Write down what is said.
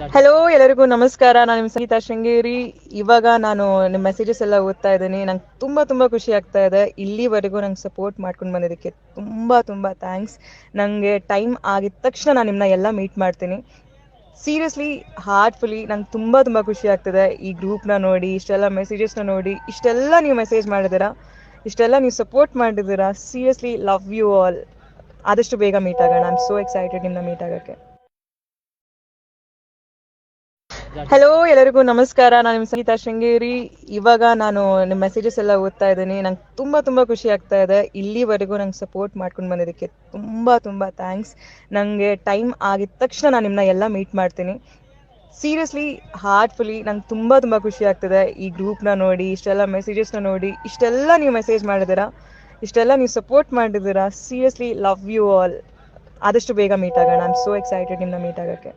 Hello, ಎಲ್ಲರಿಗೂ ನಮಸ್ಕಾರ. ನಾನು ನಿಮ್ಮ ಸಂಗೀತಾ ಶೃಂಗೇರಿ. ಇವಾಗ ನಾನು ನಿಮ್ಮ ಮೆಸೇಜಸ್ ಎಲ್ಲ ಓದ್ತಾ ಇದ್ದೀನಿ. ನಂಗೆ ತುಂಬ ಖುಷಿ ಆಗ್ತಾ ಇದೆ. ಇಲ್ಲಿವರೆಗೂ ನಂಗೆ ಸಪೋರ್ಟ್ ಮಾಡ್ಕೊಂಡು ಬಂದಿದ್ದಕ್ಕೆ ತುಂಬ ಥ್ಯಾಂಕ್ಸ್. ನನಗೆ ಟೈಮ್ ಆಗಿದ ತಕ್ಷಣ ನಾನು ನಿಮ್ಮನ್ನ ಎಲ್ಲ ಮೀಟ್ ಮಾಡ್ತೀನಿ. ಸೀರಿಯಸ್ಲಿ, ಹಾರ್ಟ್ಫುಲಿ ನಂಗೆ ತುಂಬ ಖುಷಿ ಆಗ್ತಿದೆ ಈ ಗ್ರೂಪ್ನ ನೋಡಿ, ಇಷ್ಟೆಲ್ಲ ಮೆಸೇಜಸ್ನ ನೋಡಿ, ಇಷ್ಟೆಲ್ಲ ನೀವು ಮೆಸೇಜ್ ಮಾಡಿದ್ದೀರಾ, ಇಷ್ಟೆಲ್ಲ ನೀವು ಸಪೋರ್ಟ್ ಮಾಡಿದ್ದೀರಾ. Seriously love you all. ಆದಷ್ಟು ಬೇಗ ಮೀಟ್ ಆಗೋಣ. ಐ ಆಮ್ ಸೋ ಎಕ್ಸೈಟೆಡ್ ನಿಮ್ಮನ್ನ ಮೀಟ್ ಆಗೋಕ್ಕೆ. ಹಲೋ, ಎಲ್ಲರಿಗೂ ನಮಸ್ಕಾರ. ನಾನು ನಿಮ್ಮ ಸಂಗೀತಾ ಶೃಂಗೇರಿ. ಇವಾಗ ನಾನು ನಿಮ್ಮ ಮೆಸೇಜಸ್ ಎಲ್ಲ ಓದ್ತಾ ಇದ್ದೀನಿ. ನಂಗೆ ತುಂಬ ಖುಷಿ ಆಗ್ತಾ ಇದೆ. ಇಲ್ಲಿವರೆಗೂ ನಂಗೆ ಸಪೋರ್ಟ್ ಮಾಡ್ಕೊಂಡು ಬಂದಿದ್ದಕ್ಕೆ ತುಂಬ ಥ್ಯಾಂಕ್ಸ್. ನನಗೆ ಟೈಮ್ ಆಗಿದ ತಕ್ಷಣ ನಾನು ನಿಮ್ಮನ್ನ ಎಲ್ಲ ಮೀಟ್ ಮಾಡ್ತೀನಿ. ಸೀರಿಯಸ್ಲಿ, ಹಾರ್ಟ್ಫುಲಿ ನಂಗೆ ತುಂಬ ಖುಷಿ ಆಗ್ತಿದೆ ಈ ಗ್ರೂಪ್ನ ನೋಡಿ, ಇಷ್ಟೆಲ್ಲ ಮೆಸೇಜಸ್ನ ನೋಡಿ, ಇಷ್ಟೆಲ್ಲ ನೀವು ಮೆಸೇಜ್ ಮಾಡಿದ್ದೀರಾ, ಇಷ್ಟೆಲ್ಲ ನೀವು ಸಪೋರ್ಟ್ ಮಾಡಿದ್ದೀರಾ. Seriously love you all. ಆದಷ್ಟು ಬೇಗ ಮೀಟ್ ಆಗೋಣ. ಐ ಆಮ್ ಸೋ ಎಕ್ಸೈಟೆಡ್ ನಿಮ್ಮನ್ನ ಮೀಟ್ ಆಗೋಕ್ಕೆ.